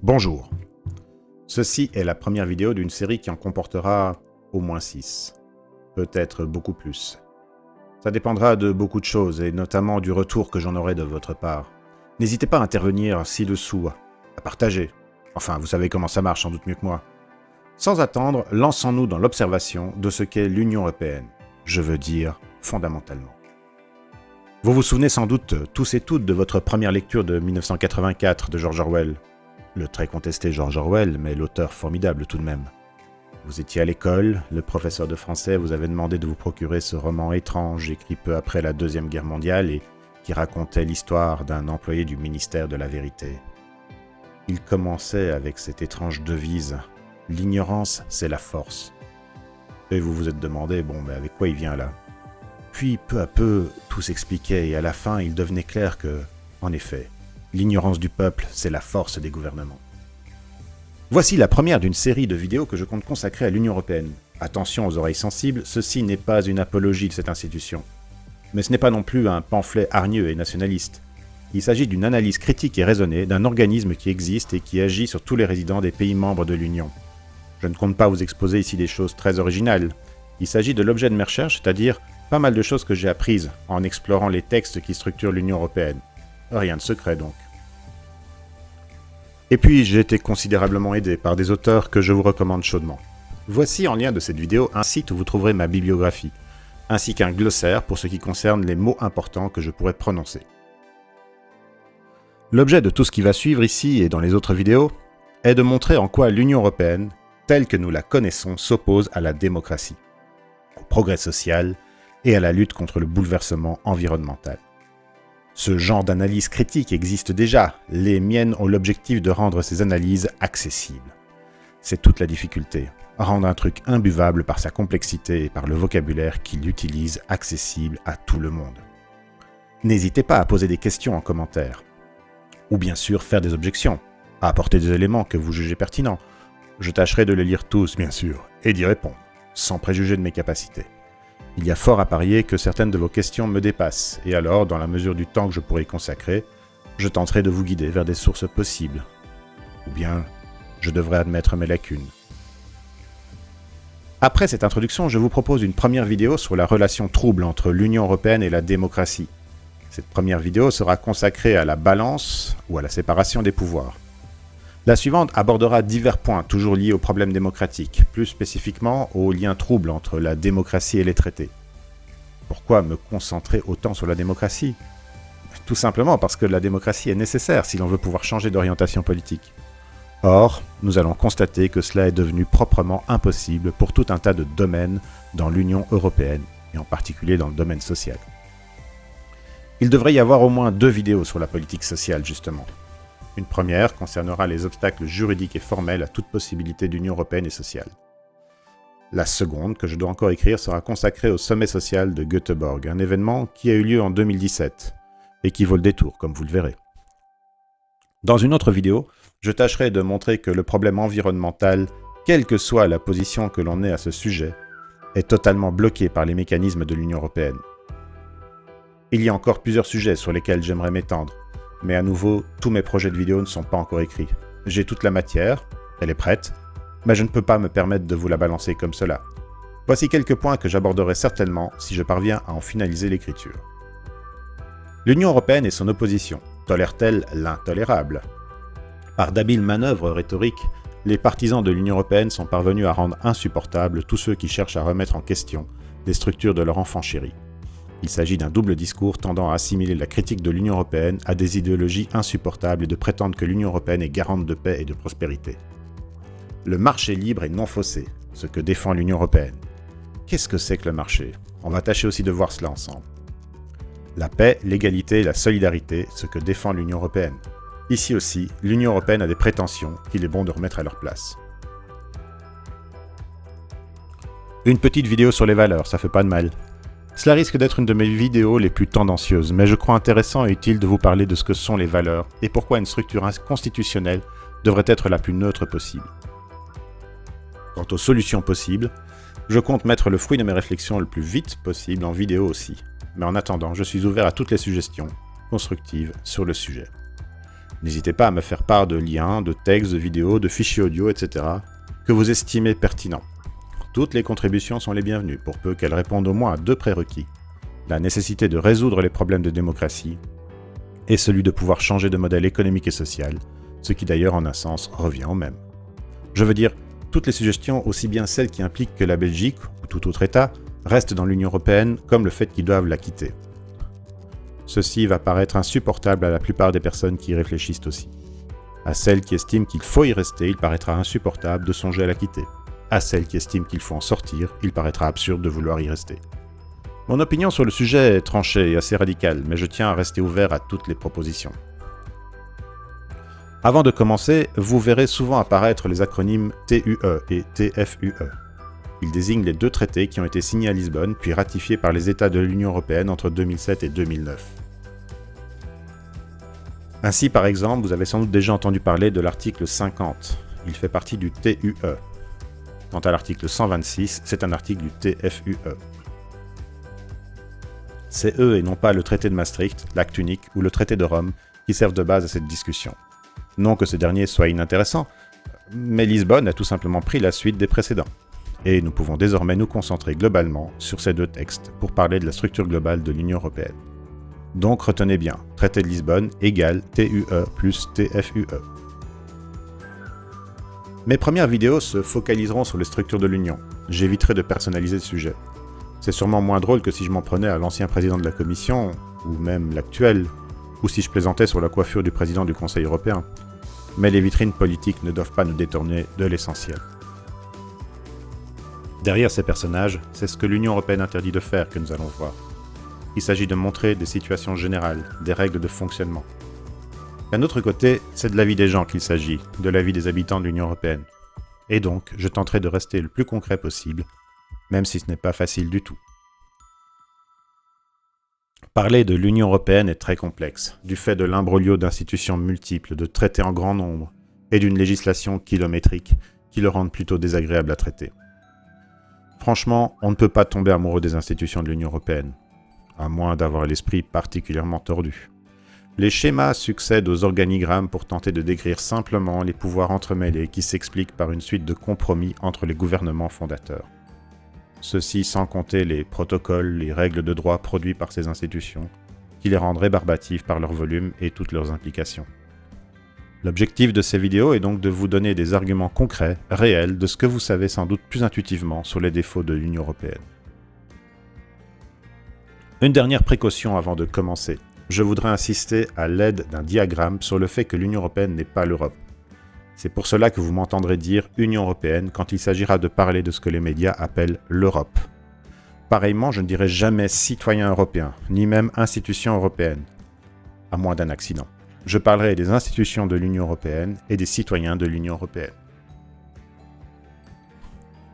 Bonjour. Ceci est la première vidéo d'une série qui en comportera au moins 6, peut-être beaucoup plus. Ça dépendra de beaucoup de choses et notamment du retour que j'en aurai de votre part. N'hésitez pas à intervenir ci-dessous, à partager. Enfin, vous savez comment ça marche sans doute mieux que moi. Sans attendre, lançons-nous dans l'observation de ce qu'est l'Union européenne. Je veux dire fondamentalement. Vous vous souvenez sans doute tous et toutes de votre première lecture de 1984 de George Orwell. Le très contesté George Orwell, mais l'auteur formidable tout de même. Vous étiez à l'école, le professeur de français vous avait demandé de vous procurer ce roman étrange écrit peu après la Deuxième Guerre mondiale et qui racontait l'histoire d'un employé du ministère de la Vérité. Il commençait avec cette étrange devise « L'ignorance, c'est la force ». Et vous vous êtes demandé, mais avec quoi il vient là? Puis, peu à peu, tout s'expliquait et à la fin, il devenait clair que, en effet, l'ignorance du peuple, c'est la force des gouvernements. Voici la première d'une série de vidéos que je compte consacrer à l'Union européenne. Attention aux oreilles sensibles, ceci n'est pas une apologie de cette institution. Mais ce n'est pas non plus un pamphlet hargneux et nationaliste. Il s'agit d'une analyse critique et raisonnée d'un organisme qui existe et qui agit sur tous les résidents des pays membres de l'Union. Je ne compte pas vous exposer ici des choses très originales. Il s'agit de l'objet de mes recherches, c'est-à-dire pas mal de choses que j'ai apprises en explorant les textes qui structurent l'Union européenne. Rien de secret donc. Et puis j'ai été considérablement aidé par des auteurs que je vous recommande chaudement. Voici en lien de cette vidéo un site où vous trouverez ma bibliographie, ainsi qu'un glossaire pour ce qui concerne les mots importants que je pourrais prononcer. L'objet de tout ce qui va suivre ici et dans les autres vidéos est de montrer en quoi l'Union européenne, telle que nous la connaissons, s'oppose à la démocratie, au progrès social et à la lutte contre le bouleversement environnemental. Ce genre d'analyse critique existe déjà, les miennes ont l'objectif de rendre ces analyses accessibles. C'est toute la difficulté, rendre un truc imbuvable par sa complexité et par le vocabulaire qu'il utilise accessible à tout le monde. N'hésitez pas à poser des questions en commentaire, ou bien sûr faire des objections, à apporter des éléments que vous jugez pertinents. Je tâcherai de les lire tous, bien sûr, et d'y répondre, sans préjuger de mes capacités. Il y a fort à parier que certaines de vos questions me dépassent, et alors, dans la mesure du temps que je pourrai y consacrer, je tenterai de vous guider vers des sources possibles. Ou bien, je devrais admettre mes lacunes. Après cette introduction, je vous propose une première vidéo sur la relation trouble entre l'Union européenne et la démocratie. Cette première vidéo sera consacrée à la balance ou à la séparation des pouvoirs. La suivante abordera divers points toujours liés aux problèmes démocratiques, plus spécifiquement aux liens troubles entre la démocratie et les traités. Pourquoi me concentrer autant sur la démocratie? Tout simplement parce que la démocratie est nécessaire si l'on veut pouvoir changer d'orientation politique. Or, nous allons constater que cela est devenu proprement impossible pour tout un tas de domaines dans l'Union européenne, et en particulier dans le domaine social. Il devrait y avoir au moins 2 vidéos sur la politique sociale, justement. Une première concernera les obstacles juridiques et formels à toute possibilité d'union européenne et sociale. La seconde, que je dois encore écrire, sera consacrée au sommet social de Göteborg, un événement qui a eu lieu en 2017, et qui vaut le détour, comme vous le verrez. Dans une autre vidéo, je tâcherai de montrer que le problème environnemental, quelle que soit la position que l'on ait à ce sujet, est totalement bloqué par les mécanismes de l'Union européenne. Il y a encore plusieurs sujets sur lesquels j'aimerais m'étendre, mais à nouveau, tous mes projets de vidéo ne sont pas encore écrits. J'ai toute la matière, elle est prête, mais je ne peux pas me permettre de vous la balancer comme cela. Voici quelques points que j'aborderai certainement si je parviens à en finaliser l'écriture. L'Union européenne et son opposition, tolère-t-elle l'intolérable? Par d'habiles manœuvres rhétoriques, les partisans de l'Union européenne sont parvenus à rendre insupportables tous ceux qui cherchent à remettre en question les structures de leur enfant chéri. Il s'agit d'un double discours tendant à assimiler la critique de l'Union européenne à des idéologies insupportables et de prétendre que l'Union européenne est garante de paix et de prospérité. Le marché libre et non faussé, ce que défend l'Union européenne. Qu'est-ce que c'est que le marché? On va tâcher aussi de voir cela ensemble. La paix, l'égalité et la solidarité, ce que défend l'Union européenne. Ici aussi, l'Union européenne a des prétentions qu'il est bon de remettre à leur place. Une petite vidéo sur les valeurs, ça fait pas de mal. Cela risque d'être une de mes vidéos les plus tendancieuses, mais je crois intéressant et utile de vous parler de ce que sont les valeurs et pourquoi une structure constitutionnelle devrait être la plus neutre possible. Quant aux solutions possibles, je compte mettre le fruit de mes réflexions le plus vite possible en vidéo aussi, mais en attendant, je suis ouvert à toutes les suggestions constructives sur le sujet. N'hésitez pas à me faire part de liens, de textes, de vidéos, de fichiers audio, etc. que vous estimez pertinents. Toutes les contributions sont les bienvenues, pour peu qu'elles répondent au moins à 2 prérequis. La nécessité de résoudre les problèmes de démocratie et celui de pouvoir changer de modèle économique et social, ce qui d'ailleurs en un sens revient au même. Je veux dire, toutes les suggestions, aussi bien celles qui impliquent que la Belgique, ou tout autre État, reste dans l'Union européenne, comme le fait qu'ils doivent la quitter. Ceci va paraître insupportable à la plupart des personnes qui y réfléchissent aussi. À celles qui estiment qu'il faut y rester, il paraîtra insupportable de songer à la quitter. À celles qui estiment qu'il faut en sortir, il paraîtra absurde de vouloir y rester. Mon opinion sur le sujet est tranchée et assez radicale, mais je tiens à rester ouvert à toutes les propositions. Avant de commencer, vous verrez souvent apparaître les acronymes TUE et TFUE. Ils désignent les 2 traités qui ont été signés à Lisbonne, puis ratifiés par les États de l'Union européenne entre 2007 et 2009. Ainsi, par exemple, vous avez sans doute déjà entendu parler de l'article 50. Il fait partie du TUE. Quant à l'article 126, c'est un article du TFUE. C'est eux et non pas le traité de Maastricht, l'acte unique ou le traité de Rome qui servent de base à cette discussion. Non que ce dernier soit inintéressant, mais Lisbonne a tout simplement pris la suite des précédents. Et nous pouvons désormais nous concentrer globalement sur ces 2 textes pour parler de la structure globale de l'Union européenne. Donc retenez bien, traité de Lisbonne égale TUE plus TFUE. Mes premières vidéos se focaliseront sur les structures de l'Union. J'éviterai de personnaliser le sujet. C'est sûrement moins drôle que si je m'en prenais à l'ancien président de la Commission, ou même l'actuel, ou si je plaisantais sur la coiffure du président du Conseil européen. Mais les vitrines politiques ne doivent pas nous détourner de l'essentiel. Derrière ces personnages, c'est ce que l'Union européenne interdit de faire que nous allons voir. Il s'agit de montrer des situations générales, des règles de fonctionnement. D'un autre côté, c'est de la vie des gens qu'il s'agit, de la vie des habitants de l'Union européenne. Et donc, je tenterai de rester le plus concret possible, même si ce n'est pas facile du tout. Parler de l'Union européenne est très complexe, du fait de l'imbroglio d'institutions multiples, de traités en grand nombre, et d'une législation kilométrique qui le rendent plutôt désagréable à traiter. Franchement, on ne peut pas tomber amoureux des institutions de l'Union européenne, à moins d'avoir l'esprit particulièrement tordu. Les schémas succèdent aux organigrammes pour tenter de décrire simplement les pouvoirs entremêlés qui s'expliquent par une suite de compromis entre les gouvernements fondateurs. Ceci sans compter les protocoles, les règles de droit produits par ces institutions, qui les rendent rébarbatifs par leur volume et toutes leurs implications. L'objectif de ces vidéos est donc de vous donner des arguments concrets, réels, de ce que vous savez sans doute plus intuitivement sur les défauts de l'Union européenne. Une dernière précaution avant de commencer. Je voudrais insister à l'aide d'un diagramme sur le fait que l'Union européenne n'est pas l'Europe. C'est pour cela que vous m'entendrez dire Union européenne quand il s'agira de parler de ce que les médias appellent l'Europe. Pareillement, je ne dirai jamais citoyen européen, ni même institution européenne, à moins d'un accident. Je parlerai des institutions de l'Union européenne et des citoyens de l'Union européenne.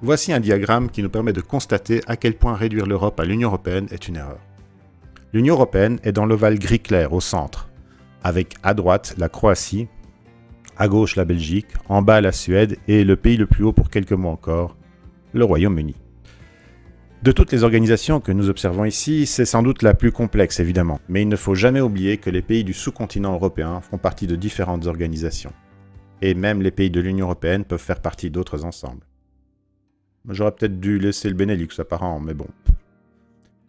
Voici un diagramme qui nous permet de constater à quel point réduire l'Europe à l'Union européenne est une erreur. L'Union européenne est dans l'ovale gris clair au centre, avec à droite la Croatie, à gauche la Belgique, en bas la Suède et le pays le plus haut pour quelques mois encore, le Royaume-Uni. De toutes les organisations que nous observons ici, c'est sans doute la plus complexe évidemment, mais il ne faut jamais oublier que les pays du sous-continent européen font partie de différentes organisations. Et même les pays de l'Union européenne peuvent faire partie d'autres ensembles. J'aurais peut-être dû laisser le Benelux apparent, mais bon.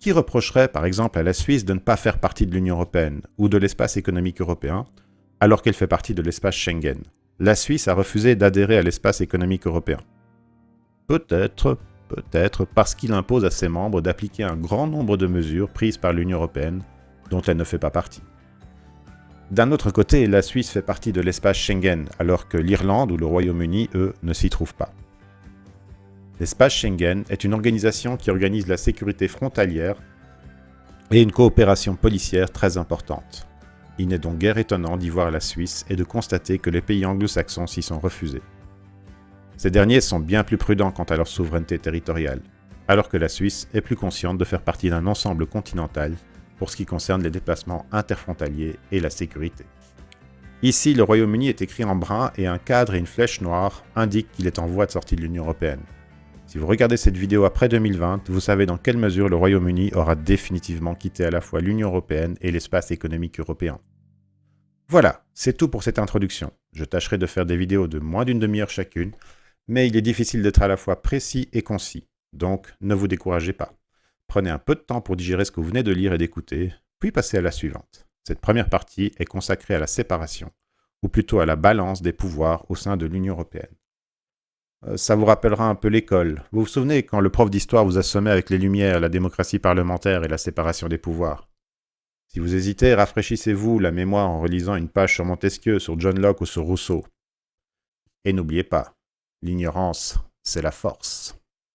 Qui reprocherait par exemple à la Suisse de ne pas faire partie de l'Union européenne ou de l'espace économique européen, alors qu'elle fait partie de l'espace Schengen? La Suisse a refusé d'adhérer à l'espace économique européen. Peut-être parce qu'il impose à ses membres d'appliquer un grand nombre de mesures prises par l'Union européenne dont elle ne fait pas partie. D'un autre côté, la Suisse fait partie de l'espace Schengen, alors que l'Irlande ou le Royaume-Uni, eux, ne s'y trouvent pas. L'espace Schengen est une organisation qui organise la sécurité frontalière et une coopération policière très importante. Il n'est donc guère étonnant d'y voir la Suisse et de constater que les pays anglo-saxons s'y sont refusés. Ces derniers sont bien plus prudents quant à leur souveraineté territoriale, alors que la Suisse est plus consciente de faire partie d'un ensemble continental pour ce qui concerne les déplacements interfrontaliers et la sécurité. Ici, le Royaume-Uni est écrit en brun et un cadre et une flèche noire indiquent qu'il est en voie de sortie de l'Union européenne. Si vous regardez cette vidéo après 2020, vous savez dans quelle mesure le Royaume-Uni aura définitivement quitté à la fois l'Union européenne et l'espace économique européen. Voilà, c'est tout pour cette introduction. Je tâcherai de faire des vidéos de moins d'une demi-heure chacune, mais il est difficile d'être à la fois précis et concis, donc ne vous découragez pas. Prenez un peu de temps pour digérer ce que vous venez de lire et d'écouter, puis passez à la suivante. Cette première partie est consacrée à la séparation, ou plutôt à la balance des pouvoirs au sein de l'Union européenne. Ça vous rappellera un peu l'école. Vous vous souvenez quand le prof d'histoire vous assommait avec les Lumières, la démocratie parlementaire et la séparation des pouvoirs? Si vous hésitez, rafraîchissez-vous la mémoire en relisant une page sur Montesquieu, sur John Locke ou sur Rousseau. Et n'oubliez pas, l'ignorance, c'est la force.